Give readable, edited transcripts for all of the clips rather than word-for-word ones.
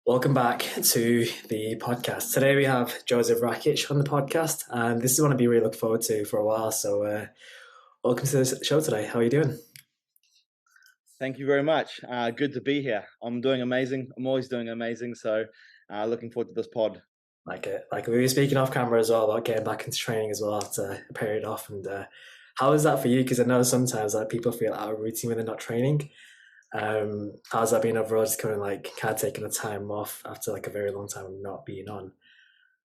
Welcome back to the podcast. Today we have Josef Rakich on the podcast, and this is one I've been really looking forward to for a while. So, welcome to the show today. How are you doing? Thank you very much. Good to be here. I'm doing amazing. I'm always doing amazing. So, looking forward to this pod. Like we were speaking off camera as well about getting back into training as well after a period off. And how is that for you? Because I know sometimes people feel out of routine when they're not training. How's that been overall? Just kind of taking a time off after a very long time of not being on.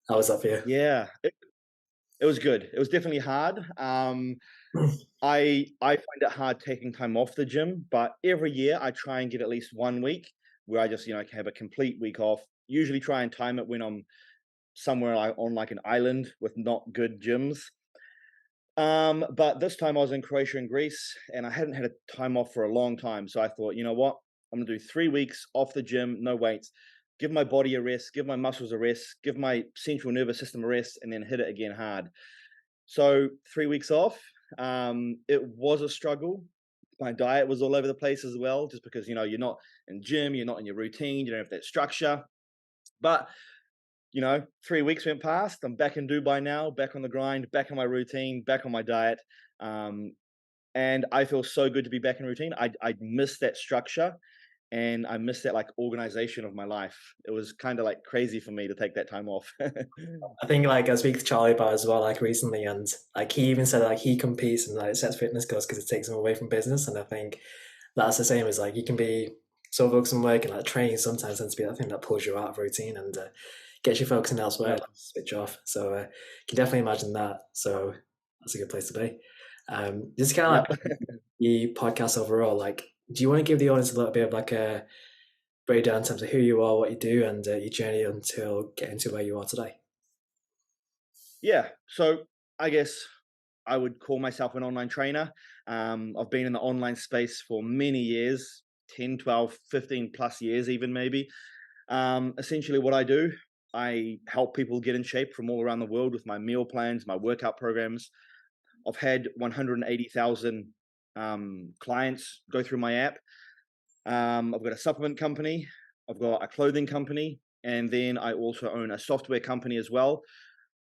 How was that for you? Yeah, it was good. It was definitely hard. I find it hard taking time off the gym, but every year I try and get at least 1 week where I just have a complete week off. Usually try and time it when I'm somewhere on an island with not good gyms. But this time I was in Croatia and Greece, and I hadn't had a time off for a long time. So I thought, you know what? I'm gonna do 3 weeks off the gym, no weights, give my body a rest, give my muscles a rest, give my central nervous system a rest, and then hit it again hard. So 3 weeks off. It was a struggle. My diet was all over the place as well, just because you're not in gym, you're not in your routine, you don't have that structure. But 3 weeks went past. I'm back in Dubai now, back on the grind, back on my routine, back on my diet. Um, and I feel so good to be back in routine. I miss that structure and I miss that organization of my life. It was kind of crazy for me to take that time off. I think I speak to Charlie about it as well recently, and he even said he competes and sets fitness goals because it takes him away from business. And I think that's the same as you can be so focused on work, and training sometimes tends to be that thing that pulls you out of routine and gets you focusing elsewhere, Yeah. switch off. So can definitely imagine that. So that's a good place to be. Just kind of Yep. the podcast overall. Do you want to give the audience a little bit of a breakdown in terms of who you are, what you do, and your journey until getting to where you are today? Yeah. So I guess I would call myself an online trainer. I've been in the online space for many years, 10, 12, 15 plus years, even maybe. Essentially, what I do, I help people get in shape from all around the world with my meal plans, my workout programs. I've had 180,000 clients go through my app. I've got a supplement company, I've got a clothing company, and then I also own a software company as well,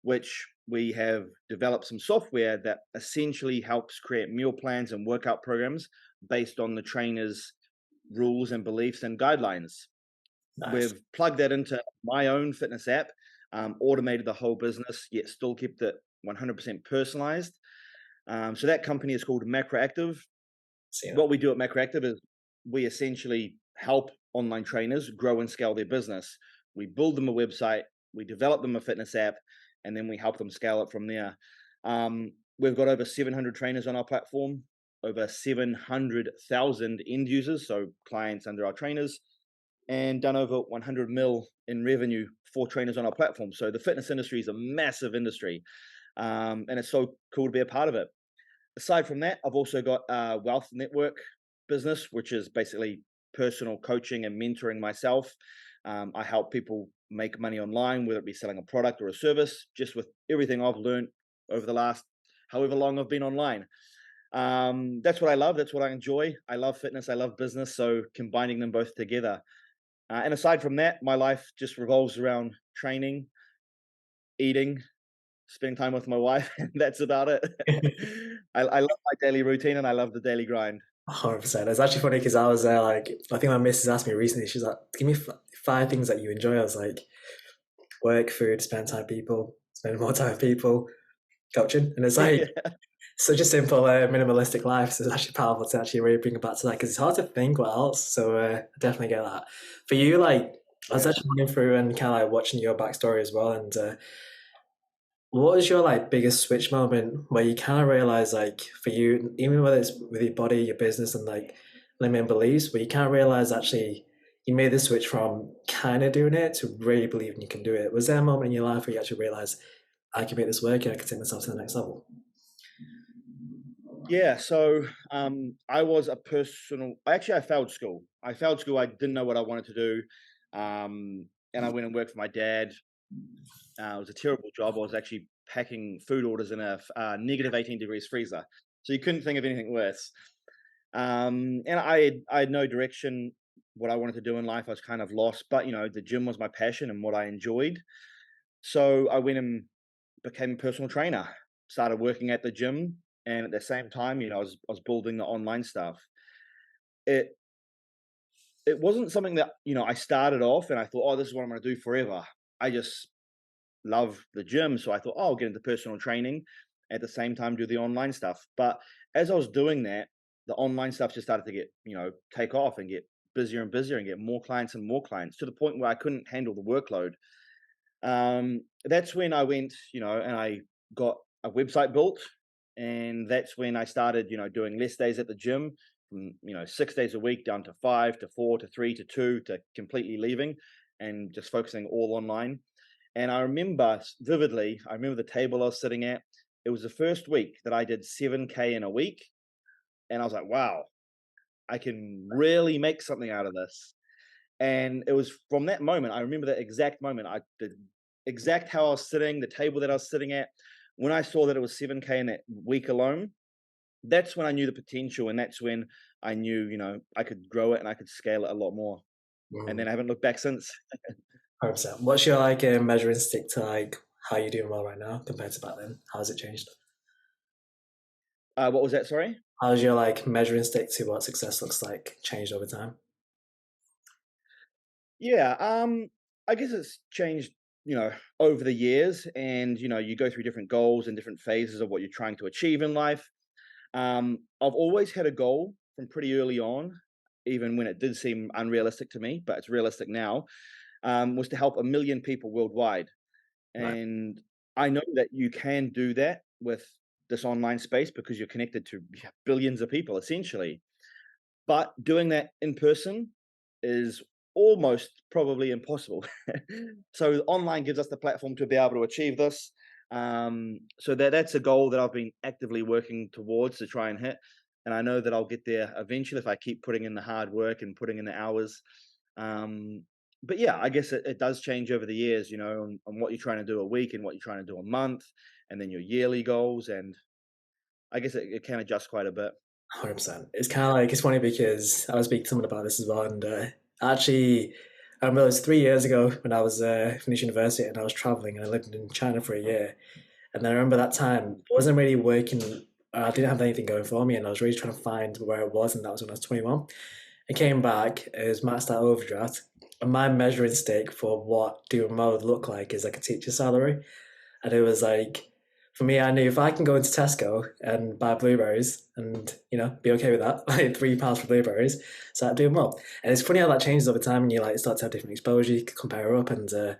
which we have developed some software that essentially helps create meal plans and workout programs based on the trainer's rules and beliefs and guidelines. Nice. We've plugged that into my own fitness app, automated the whole business, yet still kept it 100% personalized. So that company is called Macroactive. See that. What we do at Macroactive is we essentially help online trainers grow and scale their business. We build them a website, we develop them a fitness app, and then we help them scale it from there. We've got over 700 trainers on our platform, over 700,000 end users, so clients under our trainers, and done over 100 mil in revenue for trainers on our platform. So the fitness industry is a massive industry, and it's so cool to be a part of it. Aside from that, I've also got a wealth network business, which is basically personal coaching and mentoring myself. I help people make money online, whether it be selling a product or a service, just with everything I've learned over the last however long I've been online. That's what I love. That's what I enjoy. I love fitness. I love business. So combining them both together. And aside from that, my life just revolves around training, eating, spending time with my wife, and that's about it. I love my daily routine and I love the daily grind. 100%. It's actually funny because I was there, I think my missus asked me recently, she's like, give me five things that you enjoy. I was like, work, food, spend time with people, spend more time with people, coaching. And it's Yeah. such a simple, minimalistic life. So it's actually powerful to actually really bring it back to that because it's hard to think what else. So I definitely get that. For you, I was Yeah. actually running through and kind of watching your backstory as well. And what was your biggest switch moment where you kind of realize for you, even whether it's with your body, your business, and limiting beliefs, where you kind of realize actually you made the switch from kind of doing it to really believing you can do it? Was there a moment in your life where you actually realized I can make this work and I can take myself to the next level? Yeah. So I was a I failed school. I failed school. I didn't know what I wanted to do. And I went and worked for my dad. It was a terrible job. I was actually packing food orders in a negative 18 degrees freezer. So you couldn't think of anything worse. And I had no direction. what I wanted to do in life. I was kind of lost, but the gym was my passion and what I enjoyed. So I went and became a personal trainer, started working at the gym, and at the same time, I was building the online stuff. It it wasn't something that I started off and I thought, oh, this is what I'm going to do forever. I just love the gym, so I thought, oh, I'll get into personal training at the same time do the online stuff. But as I was doing that, the online stuff just started to get take off and get busier and busier and get more clients and more clients to the point where I couldn't handle the workload. That's when I went, and I got a website built, and that's when I started, doing less days at the gym, from 6 days a week down to 5 to 4 to 3 to 2 to completely leaving, and just focusing all online. And I remember vividly, I remember the table I was sitting at. It was the first week that I did 7K in a week, and I was like, wow, I can really make something out of this. And it was from that moment, I remember that exact moment, the exact how I was sitting, the table that I was sitting at. When I saw that it was 7K in that week alone, that's when I knew the potential. And that's when I knew, I could grow it and I could scale it a lot more. And Mm, then I haven't looked back since. 100%. What's your like measuring stick to like how you're doing well right now compared to back then? How has it changed? What was that? Sorry. How's your like measuring stick to what success looks like changed over time? Yeah. I guess it's changed, over the years, and you go through different goals and different phases of what you're trying to achieve in life. I've always had a goal from pretty early on, even when it did seem unrealistic to me, but it's realistic now. Was to help 1 million people worldwide, Right. and I know that you can do that with this online space because you're connected to billions of people essentially. But doing that in person is almost probably impossible. So online gives us the platform to be able to achieve this. So that's a goal that I've been actively working towards to try and hit. And I know that I'll get there eventually if I keep putting in the hard work and putting in the hours. Um, but yeah, I guess it does change over the years, on what you're trying to do a week and what you're trying to do a month, and then your yearly goals. And I guess it can adjust quite a bit. 100%. It's kind of like, it's funny because I was speaking to someone about this as well. And actually, I remember it was 3 years ago when I was finished university and I was traveling and I lived in China for a year. And then I remember that time, I wasn't really working, I didn't have anything going for me. And I was really trying to find where I was. And that was when I was 21. I came back, it was maxed out overdraft. And my measuring stick for what doing well would look like is like a teacher salary. And it was like, for me, I knew if I can go into Tesco and buy blueberries and, be okay with that, like £3 for blueberries, so I'm doing well. And it's funny how that changes over time and you like start to have different exposure, you can compare up and don't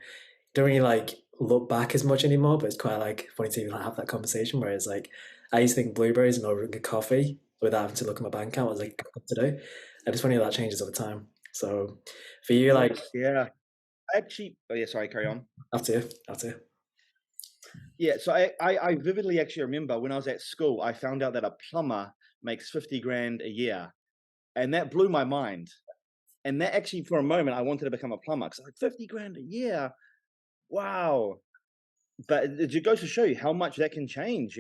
really like look back as much anymore, but it's quite like funny to even have that conversation where it's like, I used to think blueberries and ordering a coffee without having to look at my bank account was like good to do. And it's funny how that changes over time. So for you, like, Yes, yeah. Actually, oh yeah, sorry, carry on. after. Yeah, so I vividly actually remember when I was at school, I found out that a plumber makes 50 grand a year, and that blew my mind. And that actually, for a moment, I wanted to become a plumber because like 50 grand a year, wow. But it just goes to show you how much that can change,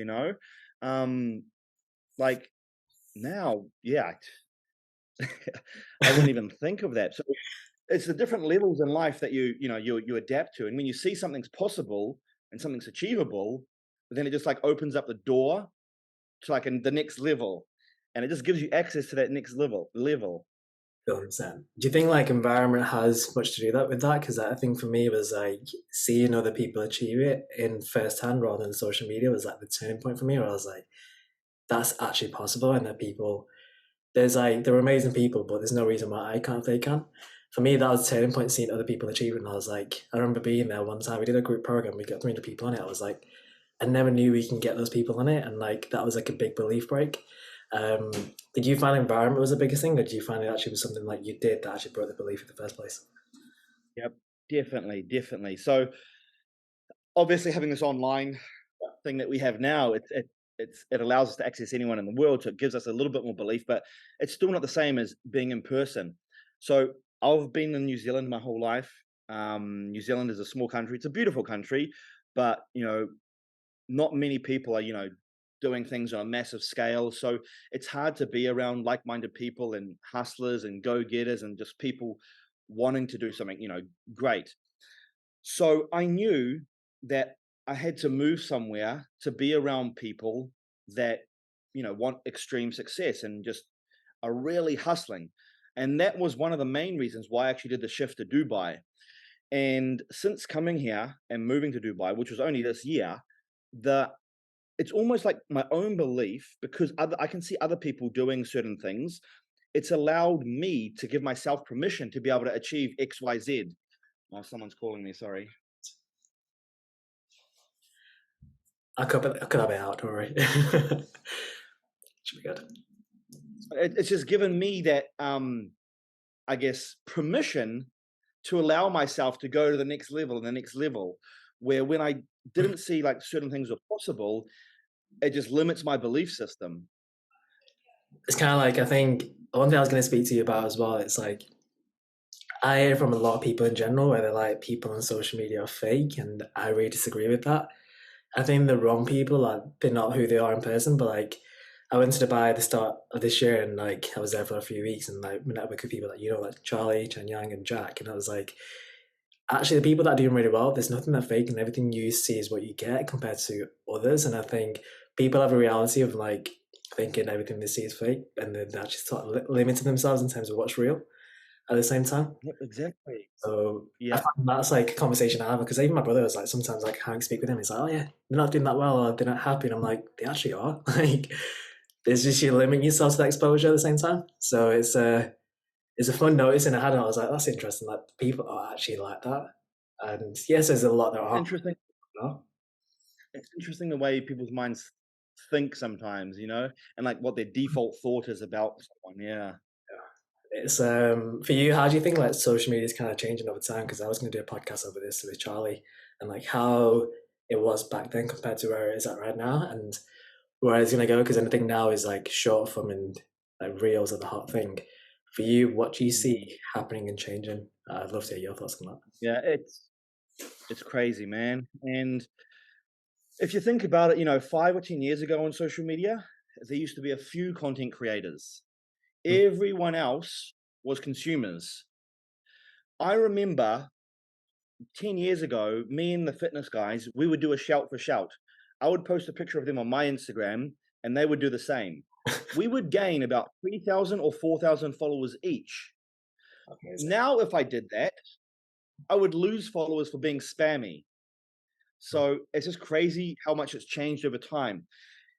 Um, like now, yeah, I wouldn't even think of that. So it's the different levels in life that you adapt to, and when you see something's possible and something's achievable, then it just like opens up the door to like the next level, and it just gives you access to that next level. 100%. Do you think like environment has much to do that with that? Because I think for me it was like seeing other people achieve it in first hand rather than social media was like the turning point for me. Where I was like, that's actually possible, and that people there's like they're amazing people, but there's no reason why I can't if they can. For me, that was a turning point seeing other people achieve it, and I was like, I remember being there one time. We did a group program, we got 300 people on it. I was like, I never knew we can get those people on it, and like that was like a big belief break. Um, did you find environment was the biggest thing, or did you find it actually was something like you did that actually brought the belief in the first place? Yep, definitely, definitely. So obviously, having this online thing that we have now, it allows us to access anyone in the world, so it gives us a little bit more belief, but it's still not the same as being in person. So I've been in New Zealand my whole life. New Zealand is a small country. It's a beautiful country, but not many people are doing things on a massive scale. So it's hard to be around like-minded people and hustlers and go-getters and just people wanting to do something, great. So I knew that I had to move somewhere to be around people that, want extreme success and just are really hustling. And that was one of the main reasons why I actually did the shift to Dubai. And since coming here and moving to Dubai, which was only this year, the it's almost like my own belief because I can see other people doing certain things. It's allowed me to give myself permission to be able to achieve X, Y, Z. Oh, someone's calling me. Sorry. I could have it out, don't worry. Should be good. It's just given me that, I guess, permission to allow myself to go to the next level and the next level. Where when I didn't see like certain things were possible, it just limits my belief system. It's kind of like, I think one thing I was going to speak to you about as well, it's like, I hear from a lot of people in general where they're like, people on social media are fake, and I really disagree with that. I think the wrong people are, they're not who they are in person, but like, I went to Dubai at the start of this year, and like I was there for a few weeks, and like met with people like, like Charlie, Chen Yang, and Jack, and I was like, actually the people that are doing really well, there's nothing that fake, and everything you see is what you get compared to others. And I think people have a reality of like thinking everything they see is fake, and then they actually start limiting themselves in terms of what's real at the same time. Yep, exactly. So I Yeah. find that's like a conversation I have, because even my brother was like, sometimes I can't speak with him. He's like, oh yeah, they're not doing that well, or they're not happy. And I'm like, they actually are. Like, there's just you limiting yourself to that exposure at the same time. So it's a fun notice, and I was like, that's interesting. Like people are actually like that. And yes, there's a lot that It's are. interesting. No? It's interesting the way people's minds think sometimes, and like what their default thought is about someone. Yeah. It's for you. How do you think like social media is kind of changing over time? Because I was going to do a podcast over this with Charlie, and like how it was back then compared to where it is at right now, and where it's going to go. Because anything now is like short form, and like reels are the hot thing. For you, what do you Mm. see happening and changing? I'd love to hear your thoughts on that. Yeah, it's crazy, man. And if you think about it, 5 or 10 years ago on social media, there used to be a few content creators. Mm. Everyone else was consumers. I remember 10 years ago, me and the fitness guys, we would do a shout for shout. I would post a picture of them on my Instagram and they would do the same. We would gain about 3,000 or 4,000 followers each. Amazing. Now, if I did that, I would lose followers for being spammy. So it's just crazy how much it's changed over time.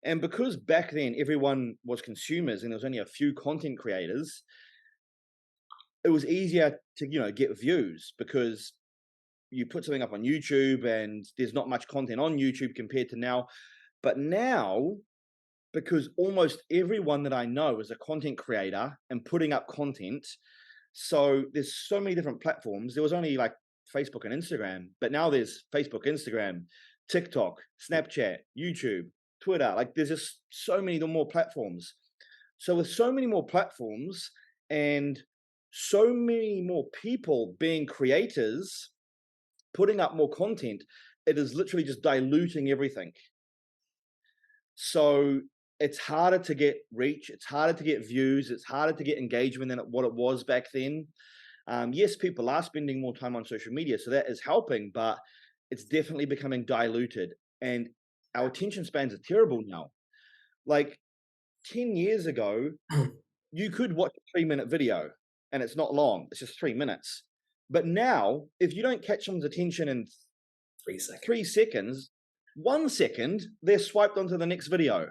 And because back then everyone was consumers and there was only a few content creators, it was easier to, get views because you put something up on YouTube and there's not much content on YouTube compared to now. But now, because almost everyone that I know is a content creator and putting up content, so there's so many different platforms. There was only like Facebook and Instagram, but now there's Facebook, Instagram, TikTok, Snapchat, YouTube, Twitter. Like there's just so many more platforms. So with so many more platforms and so many more people being creators, putting up more content, it is literally just diluting everything. So it's harder to get reach, it's harder to get views, it's harder to get engagement than what it was back then. Yes, people are spending more time on social media, so that is helping, but it's definitely becoming diluted. And our attention spans are terrible now. Like 10 years ago, you could watch a 3-minute video and it's not long, it's just 3 minutes. But now, if you don't catch someone's attention in 3 seconds. 3 seconds, 1 second, they're swiped onto the next video.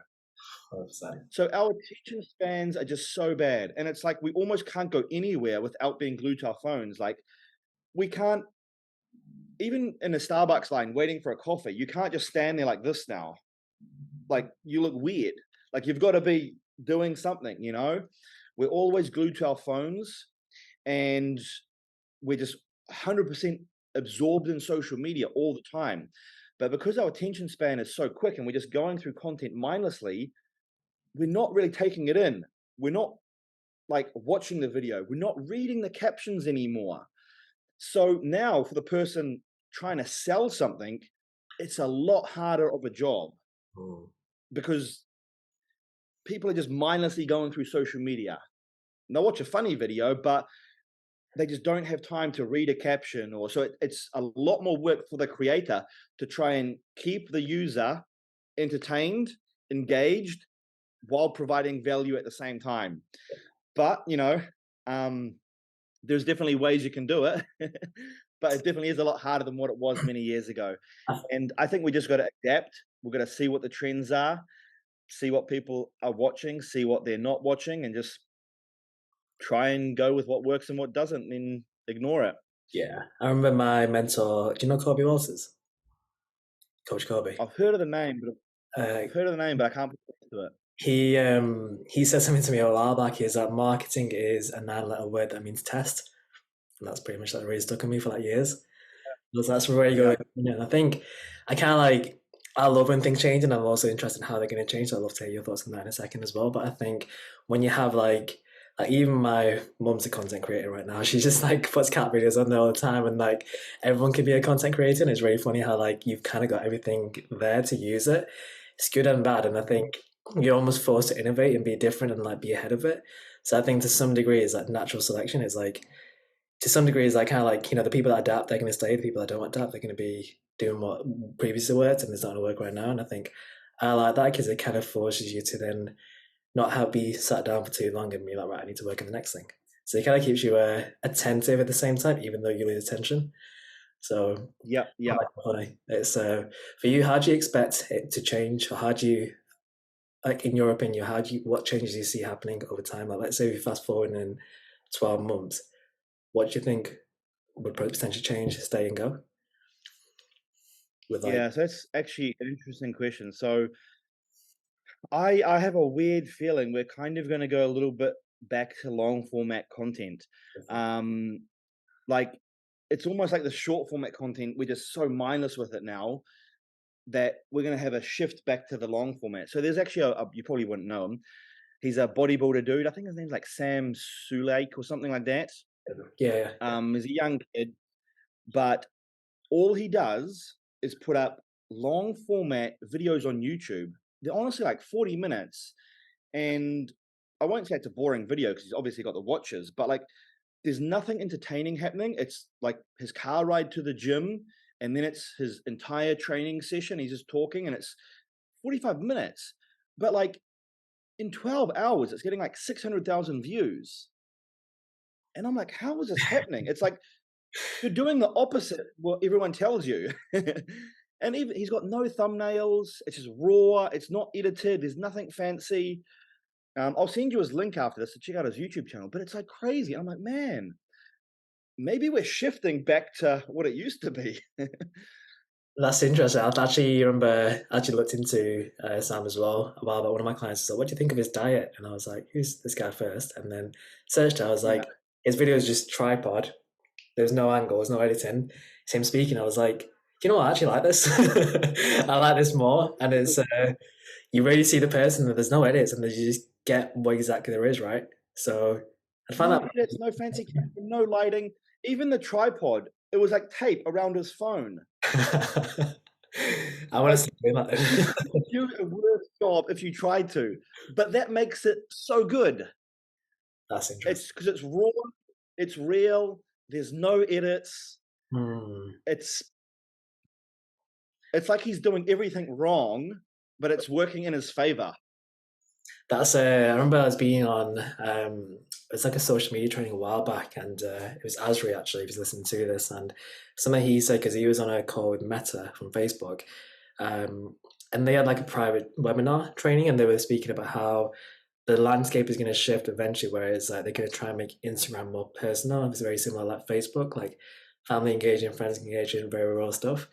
100%. So our attention spans are just so bad. And it's like we almost can't go anywhere without being glued to our phones. Like we can't, even in a Starbucks line waiting for a coffee, you can't just stand there like this now. Like you look weird. Like you've got to be doing something, We're always glued to our phones and we're just 100% absorbed in social media all the time. But because our attention span is so quick and we're just going through content mindlessly, we're not really taking it in. We're not like watching the video. We're not reading the captions anymore. So now for the person trying to sell something, it's a lot harder of a job. Mm. because people are just mindlessly going through social media. They'll watch a funny video, but they just don't have time to read a caption, or so it's a lot more work for the creator to try and keep the user entertained, engaged, while providing value at the same time. But there's definitely ways you can do it, but it definitely is a lot harder than what it was many years ago. And I think we just got to adapt. We've got to see what the trends are, see what people are watching, see what they're not watching, and just try and go with what works and what doesn't, and ignore it. Yeah, I remember my mentor. Do you know Kobe Walters? Coach Kobe. I've heard of the name, but Uh, I've heard of the name, but I can't put it to it. he said something to me a while back. Is that marketing is a 9-letter word that means test, and that's pretty much like really stuck with me for like years. Because that's where you Yeah, go. And I think I kind of like I love when things change, and I'm also interested in how they're going to change. So I'd love to hear your thoughts on that in a second as well. But I think when you have like even my mum's a content creator right now. She just like puts cat videos on there all the time, and like everyone can be a content creator. And it's really funny how like you've kind of got everything there to use it. It's good and bad, and I think you're almost forced to innovate and be different and like be ahead of it. So I think to some degree, is like natural selection is like to some degree is like kind of like the people that adapt they're going to stay, the people that don't adapt they're going to be doing what previously worked and it's not going to work right now. And I think I like that because it kind of forces you to then not have be sat down for too long and be like, right, I need to work on the next thing. So it kind of keeps you attentive at the same time, even though you lose attention. So yeah, I yeah. like it funny. It's for you. How do you expect it to change, or how do you like, in your opinion, what changes do you see happening over time? Like, let's say we fast forward in 12 months, what do you think would potentially change, stay and go with like, Yeah, so that's actually an interesting question. So I have a weird feeling we're kind of going to go a little bit back to long format content. Um, like it's almost like the short format content. We're just so mindless with it now that we're going to have a shift back to the long format. So there's actually you probably wouldn't know him. He's a bodybuilder dude. I think his name's like Sam Sulake or something like that. yeah. He's a young kid, but all he does is put up long format videos on YouTube. They're honestly like 40 minutes. And I won't say it's a boring video because he's obviously got the watches, but like there's nothing entertaining happening. It's like his car ride to the gym, and then it's his entire training session. He's just talking, and it's 45 minutes. But like in 12 hours, it's getting like 600,000 views. And I'm like, how is this happening? It's like you're doing the opposite what everyone tells you. And even he's got no thumbnails. It's just raw. It's not edited. There's nothing fancy. I'll send you his link after this to check out his YouTube channel. But it's like crazy. I'm like, man, maybe we're shifting back to what it used to be. That's interesting. I actually remember actually looked into Sam as well a while back. One of my clients was like, "What do you think of his diet?" And I was like, "Who's this guy first?" And then searched it. I was Yeah. like, "His video is just tripod. There's no angle. There's no editing. It's him speaking." I was like, "You know what? I actually like this. I like this more." And it's you really see the person. And there's no edits, and you just get what exactly there is, right? So I find No that. edits, no fancy camera, no lighting. Even the tripod, it was like tape around his phone. I want to Like start doing you that. could do a worse job if you tried to, but that makes it so good. That's interesting. It's because it's raw, it's real. There's no edits. Hmm. It's it's like he's doing everything wrong, but it's working in his favor. That's I remember I was being on it's like a social media training a while back, and it was Asri actually. He was listening to this, and something he said because he was on a call with Meta from Facebook, um, and they had like a private webinar training, and they were speaking about how the landscape is going to shift eventually, where it's like they're going to try and make Instagram more personal. It's very similar like Facebook, like family engaging, friends engaging, very raw stuff.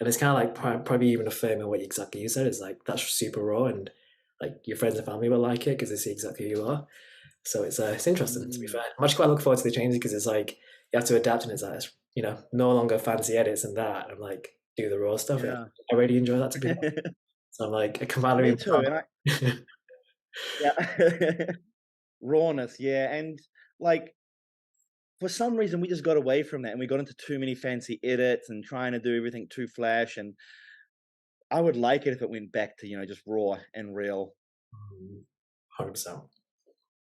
And it's kind of like probably even affirming what exactly you said is like that's super raw, and like your friends and family will like it because they see exactly who you are. So it's interesting to be Mm, fair. I'm actually quite looking forward to the changes because it's like you have to adapt, and it's like no longer fancy edits and that. I'm like do the raw stuff. yeah. I really enjoy that to be honest. So I'm like I can Me finally. too. And yeah. Rawness, yeah. And like for some reason we just got away from that and we got into too many fancy edits and trying to do everything too flash. And I would like it if it went back to, just raw and real. 100%.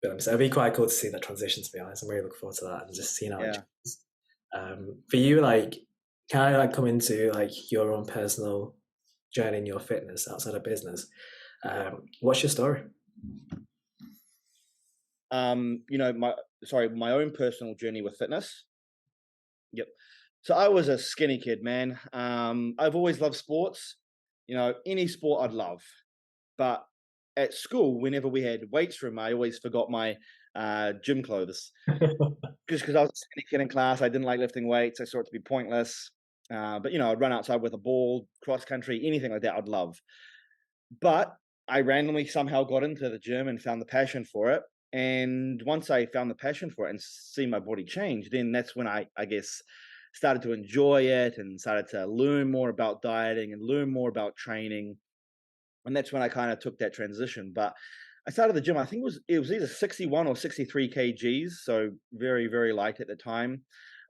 But it'd be quite cool to see that transition, to be honest. I'm really looking forward to that and just seeing how it Yeah. changes. For you, like, can I like come into like your own personal journey in your fitness outside of business? What's your story? My own personal journey with fitness. Yep. So I was a skinny kid, man. I've always loved sports. Any sport I'd love. But at school, whenever we had weights room, I always forgot my gym clothes. Just because I was a skinny kid in class, I didn't like lifting weights. I saw it to be pointless. But I'd run outside with a ball, cross country, anything like that, I'd love. But I randomly somehow got into the gym and found the passion for it. And once I found the passion for it and see my body change, then that's when I guess started to enjoy it and started to learn more about dieting and learn more about training. And that's when I kind of took that transition. But I started the gym. I think it was either 61 or 63 kgs, so very very light at the time.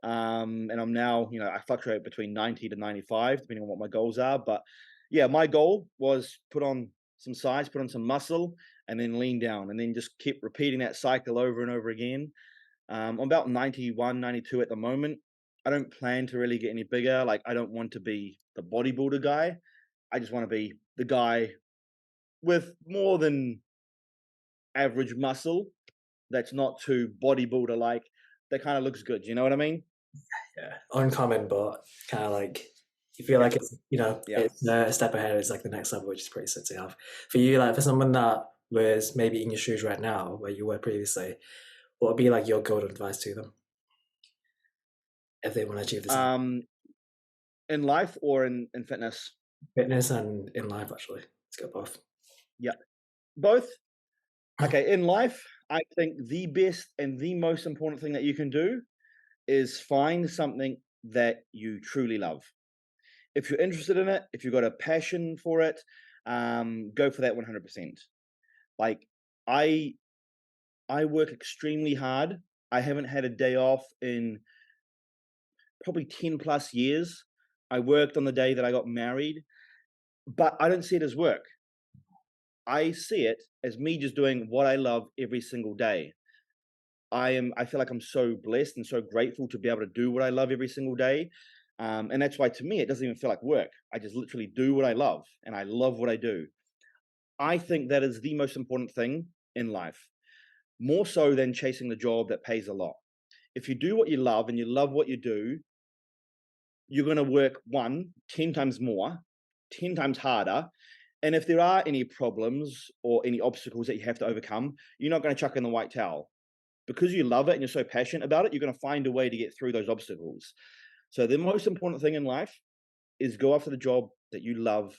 And I'm now, I fluctuate between 90 to 95, depending on what my goals are. But yeah, my goal was put on some size, put on some muscle, and then lean down, and then just keep repeating that cycle over and over again. I'm about 91, 92 at the moment. I don't plan to really get any bigger. Like, I don't want to be the bodybuilder guy. I just want to be the guy with more than average muscle that's not too bodybuilder like, that kind of looks good. You know what I mean? Yeah, uncommon, but kind of like you feel Yeah. like it's Yeah. it's a step ahead. It's like the next level, which is pretty sick to have. For you, like for someone that was maybe in your shoes right now, where you were previously, what would be like your golden advice to them if they want to achieve the same Um, in life or in fitness? fitness and in life? Actually, let's go both. Yeah. Both. Okay. In life, I think the best and the most important thing that you can do is find something that you truly love. If you're interested in it, if you've got a passion for it, go for that 100%. Like, I I work extremely hard. I haven't had a day off in probably 10 plus years. I worked on the day that I got married, but I don't see it as work. I see it as me just doing what I love every single day. I feel like I'm so blessed and so grateful to be able to do what I love every single day. And that's why to me it doesn't even feel like work. I just literally do what I love, and I love what I do. I think that is the most important thing in life, more so than chasing the job that pays a lot. If you do what you love and you love what you do, you're going to work 10 times more, 10 times harder. And if there are any problems or any obstacles that you have to overcome, you're not going to chuck in the white towel. Because you love it and you're so passionate about it, you're going to find a way to get through those obstacles. So the most important thing in life is go after the job that you love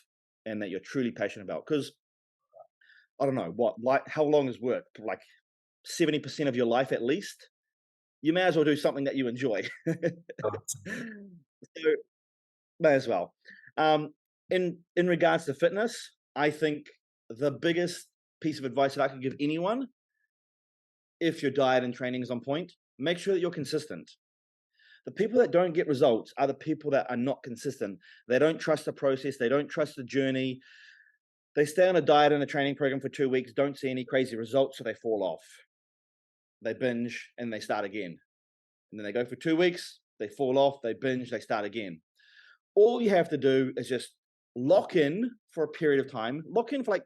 and that you're truly passionate about. Because I don't know how long is work? Like 70% of your life at least. You may as well do something that you enjoy. So may as well. Um, in regards to fitness, I think the biggest piece of advice that I could give anyone, if your diet and training is on point, make sure that you're consistent. The people that don't get results are the people that are not consistent. They don't trust the process. They don't trust the journey. They stay on a diet and a training program for 2 weeks, don't see any crazy results, so they fall off. They binge and they start again. And then they go for 2 weeks, they fall off, they binge, they start again. All you have to do is just lock in for a period of time, lock in for like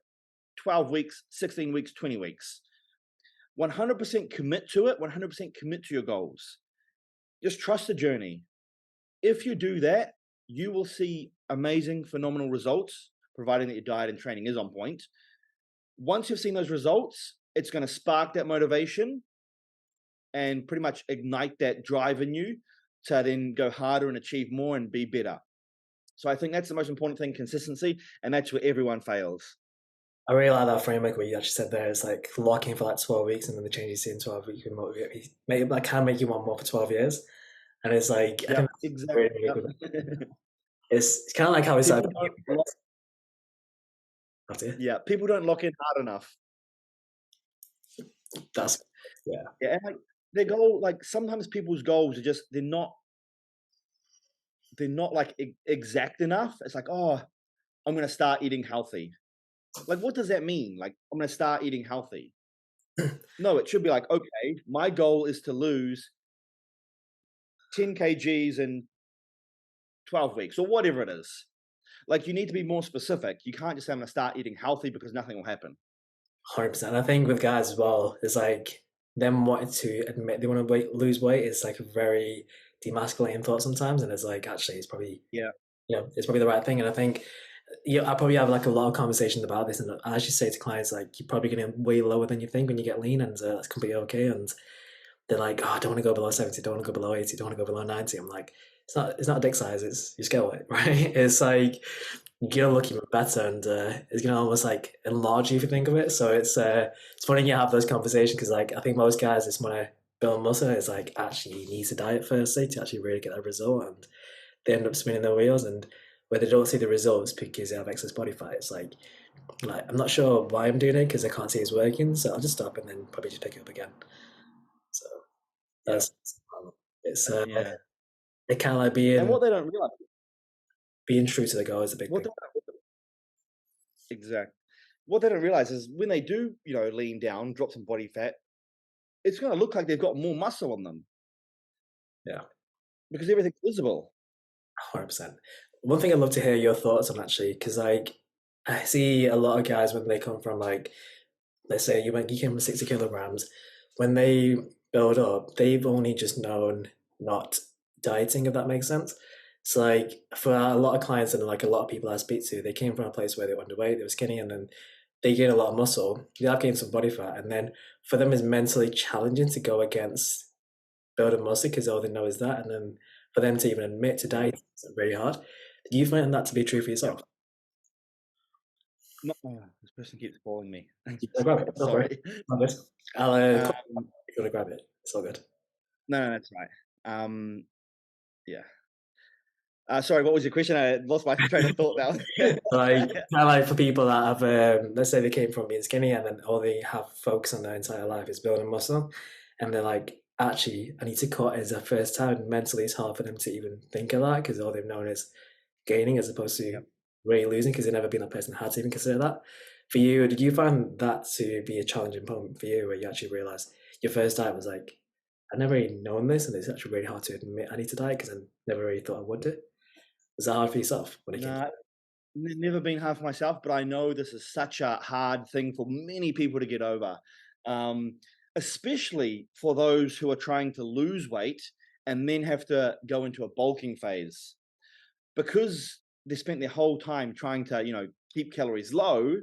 12 weeks, 16 weeks, 20 weeks. 100% commit to it, 100% commit to your goals. Just trust the journey. If you do that, you will see amazing, phenomenal results, providing that your diet and training is on point. Once you've seen those results, it's going to spark that motivation and pretty much ignite that drive in you to then go harder and achieve more and be better. So I think that's the most important thing, consistency, and that's where everyone fails. I really like that framework where you actually said there it's like locking for like 12 weeks and then the change you see in 12 weeks can motivate that can make you want more for 12 years. And it's like I Yeah, think that's exactly. really, really good. It's kind of like how we People started. don't lock, That's it. yeah, people don't lock in hard enough. That's yeah. Yeah, and like their goal, like sometimes people's goals are just they're not like exact enough. It's like, oh, I'm going to start eating healthy. Like, what does that mean? Like, I'm going to start eating healthy. No, it should be like, okay, my goal is to lose 10 kgs in 12 weeks or whatever it is. Like, you need to be more specific. You can't just say, I'm going to start eating healthy because nothing will happen. 100%. I think with guys as well, it's like them wanting to admit they want to lose weight is like a very demasculating thought sometimes, and it's like actually it's probably Yeah. it's probably the right thing. And I think I probably have like a lot of conversations about this, and I actually say to clients like you're probably going to way lower than you think when you get lean, and that's completely okay. And they're like, oh, I don't want to go below 70, don't want to go below 80, don't want to go below 90. I'm like, it's not a dick size, it's your scale weight, right? It's like you're gonna look even better, and it's gonna almost like enlarge you if you think of it. So it's funny you have those conversations because like I think most guys just want to build muscle. It's like actually you need to diet firstly to actually really get that result, and they end up spinning their wheels, and where they don't see the results because they have excess body fat. It's like I'm not sure why I'm doing it because I can't see it's working, so I'll just stop and then probably just pick it up again. So Yeah. that's it's Yeah. it kind of like And being what they don't realize, being true to the goal is a big what thing. they, exact, what they don't realize is when they do, lean down, drop some body fat, it's going to look like they've got more muscle on them Yeah, because everything's visible. 100%. One thing I'd love to hear your thoughts on actually, because like I see a lot of guys when they come from like let's say you came from 60 kilograms, when they build up, they've only just known not dieting, if that makes sense. It's like for a lot of clients and like a lot of people I speak to, they came from a place where they were underweight, they were skinny, and then they gain a lot of muscle. They have gained some body fat, and then for them it's mentally challenging to go against building muscle because all they know is that, and then for them to even admit to Yeah. diet is very hard. Do you find that to be true for Yeah. yourself? No, this person keeps calling me. You can grab it. Go for it. Sorry. All good. I'll Um, call if you want to grab it. It's all good. no, that's right. Yeah. Sorry, what was your question? I lost my train of thought now. Like, kind of like for people that have, let's say they came from being skinny and then all they have focus on their entire life is building muscle, and they're like, actually, I need to cut as their first time. And mentally, it's hard for them to even think of that because all they've known is gaining as opposed to Yep. really losing because they've never been a person that had to even consider that. For you, did you find that to be a challenging moment for you where you actually realized your first diet was like, I've never really known this, and it's actually really hard to admit I need to diet because I never really thought I would do. Was that hard for yourself when it came to No, never been hard for myself, but I know this is such a hard thing for many people to get over, um, especially for those who are trying to lose weight and then have to go into a bulking phase because they spent their whole time trying to, keep calories low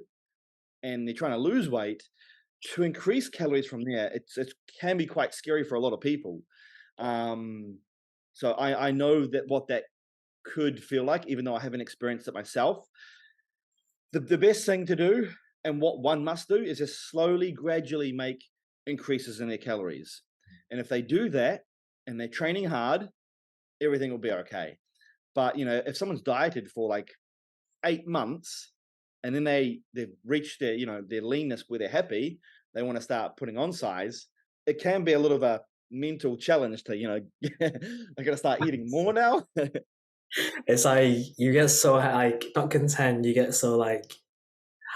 and they're trying to lose weight. To increase calories from there, it can be quite scary for a lot of people. Um, so I know that what that could feel like, even though I haven't experienced it myself. The best thing to do and what one must do is just slowly, gradually make increases in their calories. And if they do that and they're training hard, everything will be okay. But if someone's dieted for like 8 months and then they've reached their their leanness where they're happy, they want to start putting on size. It can be a little of a mental challenge to I got to start eating more now. It's like you get so like not content, you get so like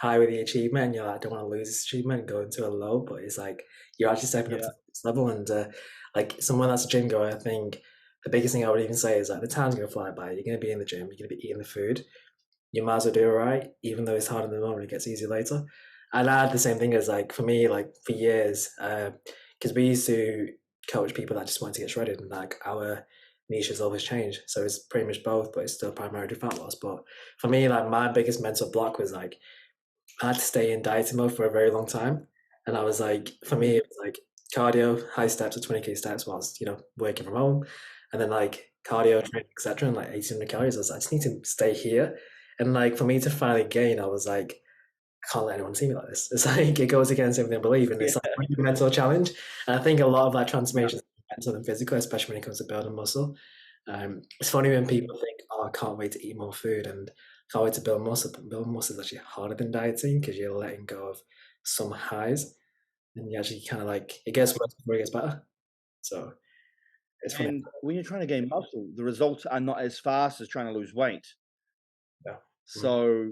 high with the achievement, and you're like, I don't want to lose this achievement and go into a low, but it's like you're actually stepping up to Yeah, the next level. And like someone that's a gym goer, I think the biggest thing I would even say is like the time's gonna fly by. You're gonna be in the gym, you're gonna be eating the food. You might as well do it right, even though it's hard in the moment, it gets easier later. And I had the same thing as like for me, like for years, because we used to coach people that just wanted to get shredded, and like our niche has always changed. So it's pretty much both, but it's still primarily fat loss. But for me, like my biggest mental block was like I had to stay in dieting mode for a very long time. And I was like, for me, it was like cardio, high steps or 20K steps whilst, working from home. And then like cardio training, etc. And like 1800 calories. I was like, I just need to stay here. And like for me to finally gain, I was like, I can't let anyone see me like this. It's like it goes against everything I believe, and yeah, it's like a mental challenge. And I think a lot of that yeah, transformation is mental and physical, especially when it comes to building muscle. It's funny when people think, "Oh, I can't wait to eat more food," and can't wait to build muscle. But building muscle is actually harder than dieting because you're letting go of some highs, and you actually kind of like it gets worse before it gets better. So it's funny. and when you're trying to gain muscle, the results are not as fast as trying to lose weight. Yeah. Mm, So,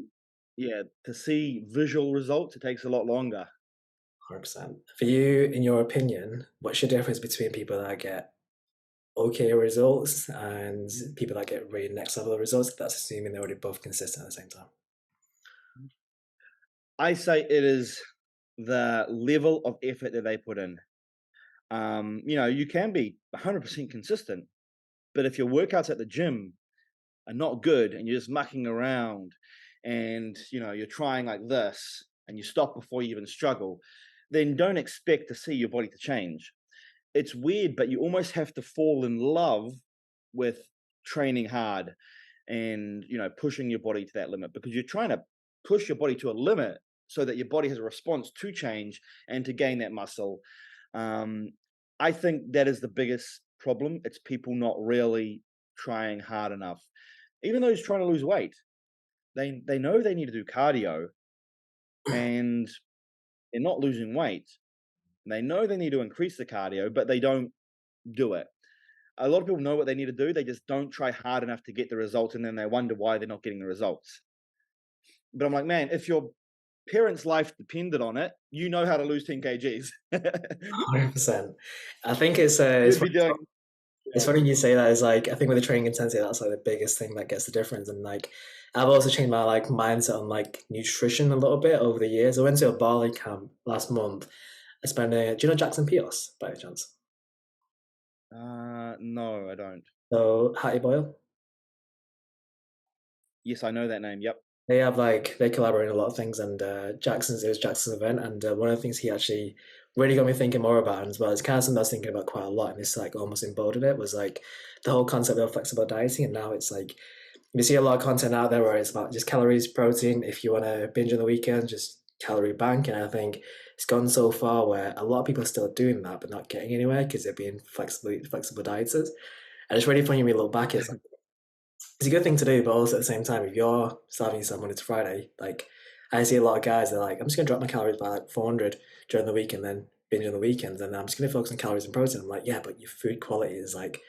yeah, to see visual results, it takes a lot longer. 100%. For you, in your opinion, what's the difference between people that get okay results and people that get really next level results? That's assuming they're already both consistent at the same time. I say it is the level of effort that they put in. You can be 100% consistent, but if your workouts at the gym are not good and you're just mucking around and you're trying like this and you stop before you even struggle, then don't expect to see your body to change. It's weird, but you almost have to fall in love with training hard and pushing your body to that limit, because you're trying to push your body to a limit so that your body has a response to change and to gain that muscle. um, I think that is the biggest problem. It's people not really trying hard enough. Even those trying to lose weight, they know they need to do cardio and they're not losing weight. They know they need to increase the cardio, but they don't do it. A lot of people know what they need to do. They just don't try hard enough to get the results, and then they wonder why they're not getting the results. But I'm like, man, if your parents' life depended on it, you know how to lose 10 kgs. 100%. I think You'd be doing, it's yeah. funny you say that. Is like I think with the training intensity, that's like the biggest thing that gets the difference. And like I've also changed my like mindset on like nutrition a little bit over the years. I went to a Bali camp last month. I spent do you know Jackson Pios by any chance? No, I don't. So Hattie Boyle. Yes, I know that name. Yep. They have like they collaborate on a lot of things, and it was Jackson's event, and one of the things he actually really got me thinking more about, and as well, it's kind of something I was thinking about quite a lot, and this like almost embodied it was like the whole concept of flexible dieting, and now it's like you see a lot of content out there where it's about just calories, protein. If you want to binge on the weekend, just calorie bank, and I think it's gone so far where a lot of people are still doing that, but not getting anywhere because they're being flexible dieters, and it's really funny when you look back. It's a good thing to do, but also at the same time, if you're starving yourself Monday to Friday, like I see a lot of guys, they're like, I'm just gonna drop my calories by like 400 during the week and then binge on the weekends, and I'm just gonna focus on calories and protein. I'm like, yeah, but your food quality is like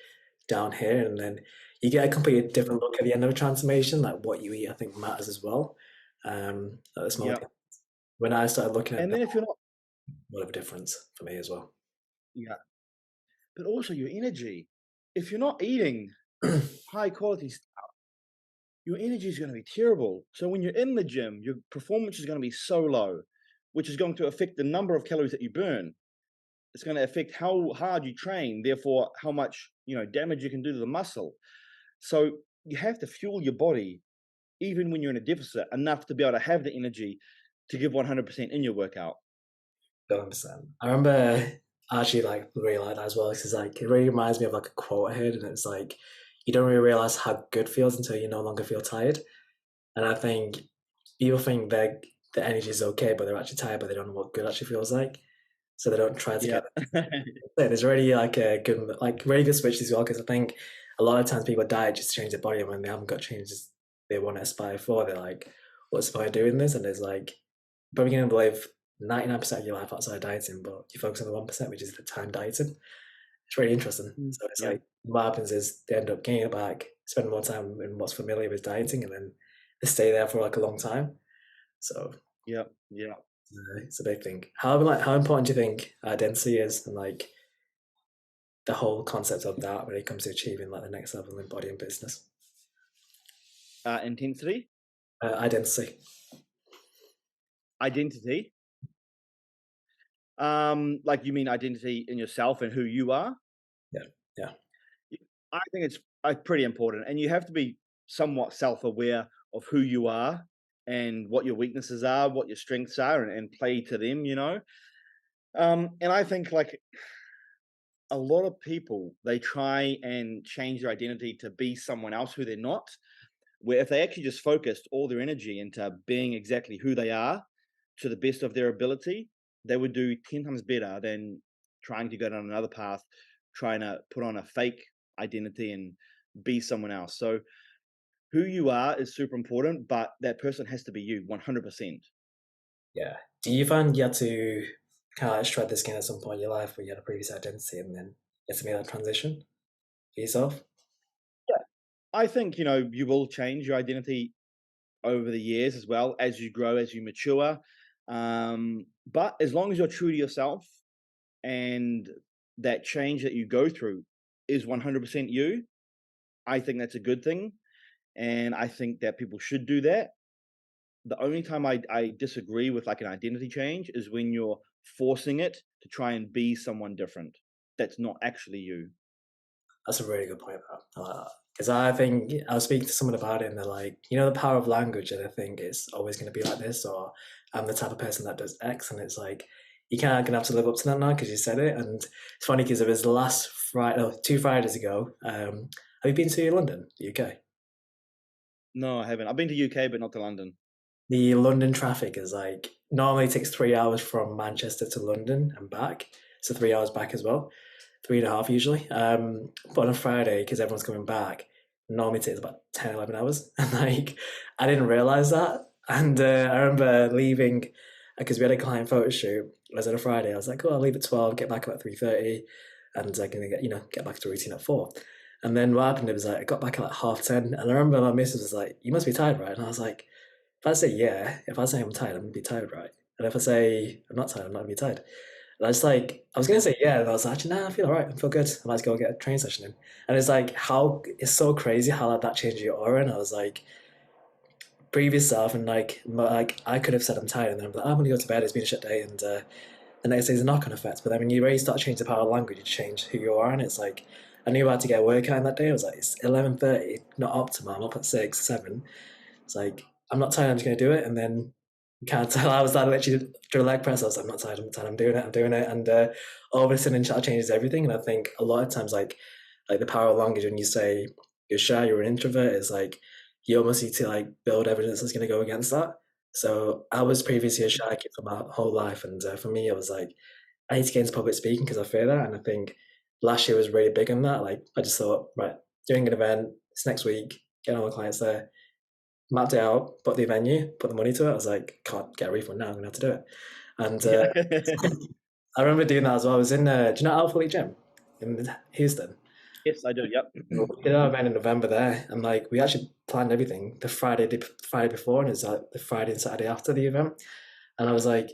down here, and then you get a completely different look at the end of a transformation. Like what you eat, I think matters as well. At this moment, Yep. when I started looking at And that, then if you're not, what of a difference for me as well. yeah, but also your energy. If you're not eating high quality, your energy is going to be terrible. So when you're in the gym, your performance is going to be so low, which is going to affect the number of calories that you burn. It's going to affect how hard you train, therefore how much damage you can do to the muscle. So you have to fuel your body even when you're in a deficit enough to be able to have the energy to give 100% in your workout. Don't understand. I remember actually like really like that as well because like it really reminds me of like a quote I heard, and it's like you don't really realize how good feels until you no longer feel tired. And I think people think that the energy is okay, but they're actually tired, but they don't know what good actually feels like, so they don't try to Yeah. get it. There's already like a good like really good switch as well because I think a lot of times people diet just to change their body, and when they haven't got changes they want to aspire for, they're like, "What's the point of doing this?" And there's like probably going to live 99% of your life outside dieting, but you focus on the 1%, which is the time dieting. It's really interesting. So it's Yeah. like what happens is they end up gaining it back, spending more time in what's familiar with dieting, and then they stay there for like a long time. So Yeah. Yeah. it's a big thing. How important do you think identity is, and like the whole concept of that when it comes to achieving like the next level in body and business? Intensity, Identity. identity. Like you mean identity in yourself and who you are? Yeah, yeah, I think it's pretty important, and you have to be somewhat self-aware of who you are and what your weaknesses are, what your strengths are, and play to them. And I think like a lot of people, they try and change their identity to be someone else who they're not. Where if they actually just focused all their energy into being exactly who they are to the best of their ability, they would do 10 times better than trying to go down another path, trying to put on a fake identity and be someone else. So who you are is super important, but that person has to be you 100%. yeah. Do you find you had to kind of like shred the skin at some point in your life where you had a previous identity and then you had to make that transition for yourself? Yeah. I think, you will change your identity over the years as well, as you grow, as you mature. But as long as you're true to yourself and that change that you go through is 100% you, I think that's a good thing. And I think that people should do that. The only time I disagree with like an identity change is when you're forcing it to try and be someone different that's not actually you. That's a really good point, because I think I was speaking to someone about it, and they're like, the power of language, and I think it's always going to be like this, or I'm the type of person that does X, and it's like you can't gonna have to live up to that now because you said it. And it's funny because it was the last Friday, 2 Fridays ago. Have you been to London, the UK? No, I haven't. I've been to UK, but not to London. The London traffic is like normally takes 3 hours from Manchester to London and back, so 3 hours back as well, 3.5 usually. But on a Friday, because everyone's coming back, normally takes about 10, 11 hours. And like, I didn't realize that. And I remember leaving because we had a client photo shoot. It was on a Friday. I was like, oh, I'll leave at 12, get back about 3:30, and I can get back to routine at 4. And then what happened, it was like, I got back at like 10:30. And I remember my missus was like, you must be tired, right? And I was like, if I say yeah, if I say I'm tired, I'm gonna be tired, right? And if I say I'm not tired, I'm not gonna be tired. And I was like, I was gonna say yeah, and I was like, actually, nah, I feel all right, I feel good. I might go get a training session in. And it's like how it's so crazy how that changed your aura. And I was like, previous self, and like I could have said I'm tired, and then I'm like, I'm gonna go to bed. It's been a shit day, and the next day's a knock-on effect. But then when you really start changing the power of language, you change who you are, and it's like I knew I had to get a workout in that day. I was like, it's 11:30, not optimal. I'm up at 6, 7. It's like, I'm not tired, I'm just going to do it. And then you can't tell. I was like, literally doing a leg press. I was like, I'm not tired, I'm not tired, I'm doing it, I'm doing it. And all of a sudden, chat changes everything. And I think a lot of times, like the power of language, when you say you're shy, you're an introvert, is like you almost need to like build evidence that's going to go against that. So I was previously a shy kid for my whole life. And for me, I was like, I need to get into public speaking because I fear that. And I think last year was really big on that. Like, I just thought, right, doing an event, it's next week, get all my clients there, mapped it out, put the venue, put the money to it. I was like, can't get a refund now. I'm gonna have to do it. And Yeah. I remember doing that as well. I was in, do you know Alpha League Gym in Houston? Yes, I do. Yep. We did our event in November there, and like we actually planned everything the Friday before, and it's like the Friday and Saturday after the event. And I was like,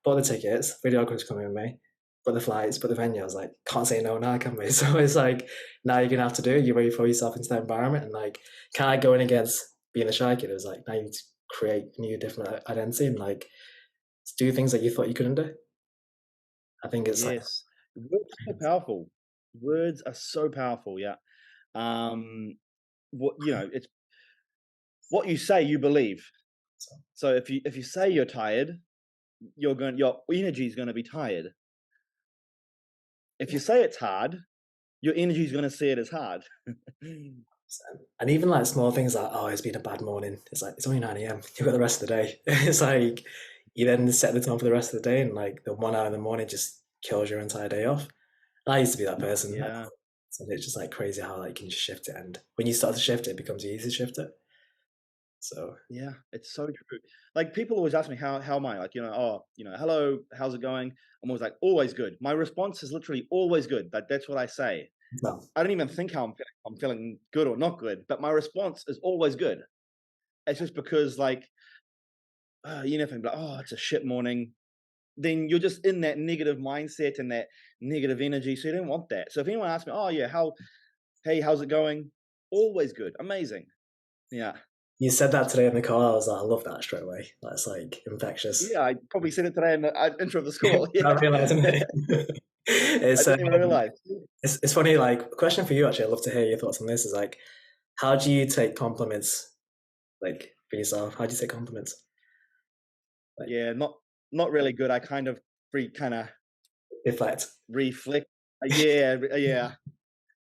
bought the tickets, videographer's coming with me, but the flights, but the venue. I was like, can't say no now, can we? So it's like, now you're gonna have to do it. You ready for yourself into that environment, and like, can I go in against being a shy kid? It was like, now you need to create a new, different identity, and like do things that you thought you couldn't do. I think it's like, Yes. Words are so powerful. Words are so powerful. Yeah. Um, it's what you say, you believe. so, So if you say you're tired, your energy is going to be tired. If you say it's hard, your energy is going to see it as hard. and even like small things like, oh, it's been a bad morning. It's like it's only 9 a.m. You've got the rest of the day. It's like you then set the tone for the rest of the day, and like the 1 hour in the morning just kills your entire day off. And I used to be that person. Yeah. So it's just like crazy how like you can just shift it, and when you start to shift it, it becomes easy to shift it. So Yeah, it's so true. Like people always ask me how am I? Like, oh, hello, how's it going? I'm always like, always good. My response is literally always good. That's what I say. no, I don't even think how I'm feeling. I'm feeling good or not good, but my response is always good. It's just because like if I'm like, oh, it's a shit morning, then you're just in that negative mindset and that negative energy. So you don't want that. So if anyone asks me, oh yeah, hey, how's it going? Always good. Amazing. Yeah. you said that today in the call. I was like, I love that straight away. That's like infectious. Yeah, I probably said it today in the intro of the school. I Yeah. realize it. I It's didn't even realize. it's funny. Like, a question for you actually. I'd love to hear your thoughts on this. Is like, how do you take compliments? Like for yourself, how do you take compliments? Like, Yeah, not really good. I kind of kind of deflect. reflect. Yeah.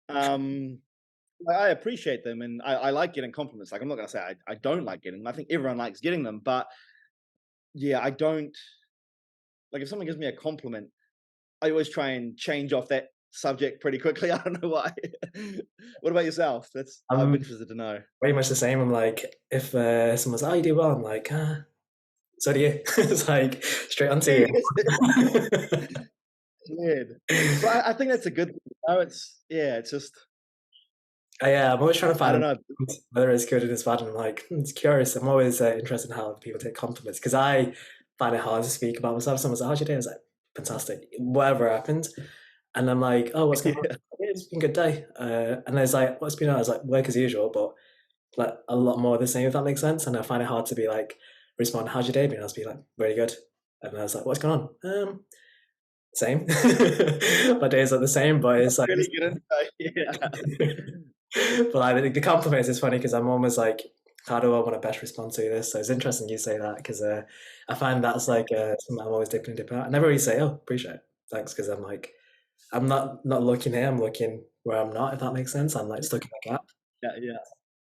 Um, I appreciate them, and I like getting compliments. Like I'm not gonna say I don't like getting them. I think everyone likes getting them, but yeah, I don't like if someone gives me a compliment. I always try and change off that subject pretty quickly. I don't know why. What about yourself? I'm I'm interested to know. pretty much the same. I'm like, if someone's like, oh, you do well, I'm like, so do you. It's like straight onto you. Weird. But I think that's a good thing. It's just Yeah, I'm always trying to I don't find know. whether it's good or it's bad. And I'm like, it's curious. I'm always interested in how people take compliments because I find it hard to speak about myself. Someone's like, how's your day? I was like, fantastic, whatever happens. And I'm like, oh, what's going on? Yeah, "Yeah, it's been a good day. And there's like, what's been on? I was like, work as usual, but like a lot more of the same, if that makes sense. And I find it hard to be like, respond, how's your day been? I was be like, really good. And I was like, what's going on? Same. My days are the same, but it's like, really good insight. Yeah. but like the compliments is funny because I'm almost like, how do I want to best respond to this? So it's interesting you say that because I find that's like something I'm always dipping into. I never really say, oh, appreciate it. Thanks, because I'm like, I'm not looking here, I'm looking where I'm not, if that makes sense. I'm like stuck in a gap. Yeah, yeah,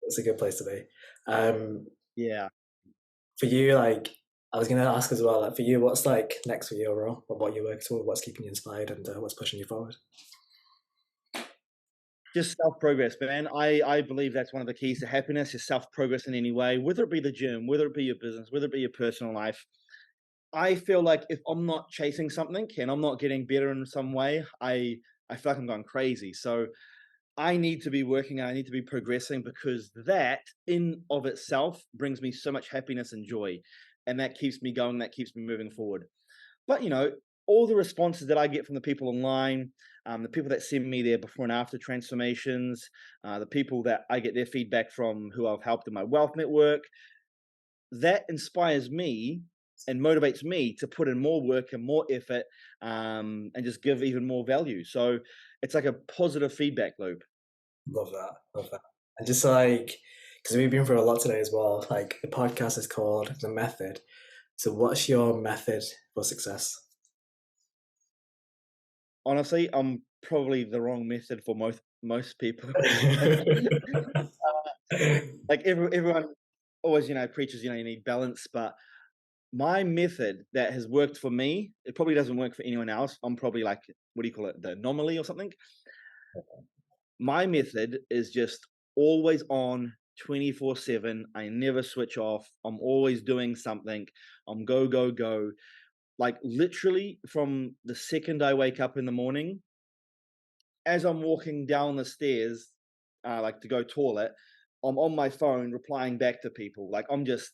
It's a good place to be. Um, yeah. for you, like, I was going to ask as well, like, for you, what's like next for you overall? What you're working toward, what's keeping you inspired, and what's pushing you forward? Just self progress, man. I believe that's one of the keys to happiness is self progress in any way, whether it be the gym, whether it be your business, whether it be your personal life. I feel like if I'm not chasing something and I'm not getting better in some way, I feel like I'm going crazy. So I need to be working and I need to be progressing because that in of itself brings me so much happiness and joy. And that keeps me going, that keeps me moving forward. But all the responses that I get from the people online, the people that send me their before and after transformations, the people that I get their feedback from who I've helped in my wealth network, that inspires me and motivates me to put in more work and more effort, and just give even more value. So it's like a positive feedback loop. Love that. Love that. And just like, because we've been through a lot today as well, like the podcast is called The Method. So, what's your method for success? Honestly, I'm probably the wrong method for most people. Like everyone always, preaches, you need balance, but my method that has worked for me, it probably doesn't work for anyone else. I'm probably like, what do you call it, the anomaly or something. My method is just always on 24/7. I never switch off. I'm always doing something. I'm go, go, go. Like literally from the second I wake up in the morning, as I'm walking down the stairs, like to go toilet, I'm on my phone replying back to people. Like I'm just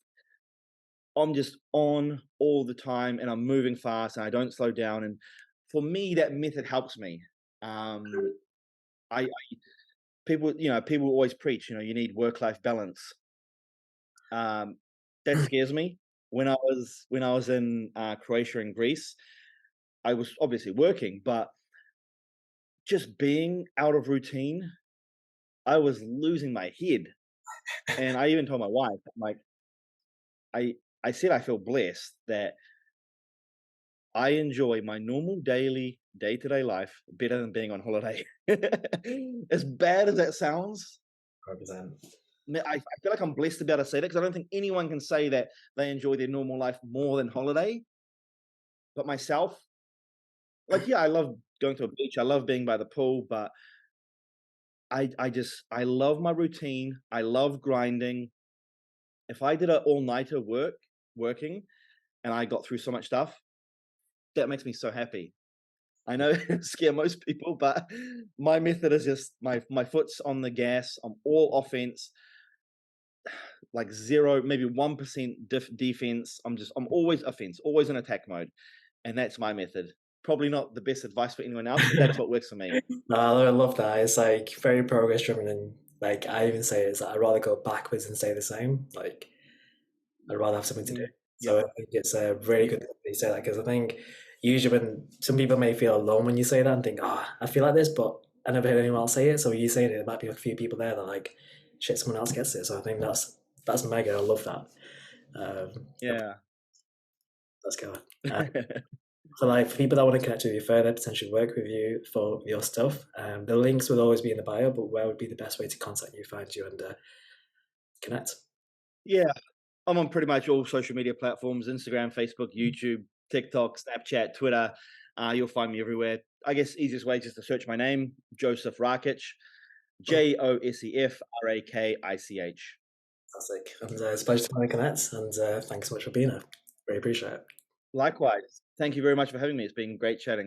on all the time and I'm moving fast and I don't slow down. And for me, that method helps me. Um, I people always preach, you need work-life balance. Um, that scares me. When I was in Croatia and Greece, I was obviously working, but just being out of routine, I was losing my head. And I even told my wife, I'm like, I I said I feel blessed that I enjoy my normal daily day-to-day life better than being on holiday. As bad as that sounds, 100%. I feel like I'm blessed to be able to say that because I don't think anyone can say that they enjoy their normal life more than holiday. But myself, like, yeah, I love going to a beach. I love being by the pool, but I love my routine. I love grinding. If I did an all-nighter working and I got through so much stuff, that makes me so happy. I know it scare most people, but my method is just my foot's on the gas. I'm all offense, like zero, maybe 1% defense. I'm always offense, always in attack mode, and that's my method. Probably not the best advice for anyone else, but that's what works for me. No, I love that. It's like very progress driven, and like I even say it's like, I'd rather go backwards and stay the same. Like I'd rather have something to do. Mhm. So Yep. I think it's really good that you say that because I think usually when some people may feel alone when you say that and think, ah, I feel like this, but I never heard anyone else say it. So you saying it, there might be a few people there that like, shit, someone else gets it. So I think that's mega. I love that. Um, Yeah. let's go. So like for people that want to connect with you further, potentially work with you for your stuff, the links will always be in the bio. But where would be the best way to contact you, find you, and connect? Yeah. I'm on pretty much all social media platforms: Instagram, Facebook, YouTube, TikTok, Snapchat, Twitter. You'll find me everywhere. I guess easiest way is just to search my name, Josef Rakich, JosefRakich. Fantastic. And it's a pleasure to finally connect. And thanks so much for being here. Really appreciate it. Likewise. Thank you very much for having me. It's been great chatting.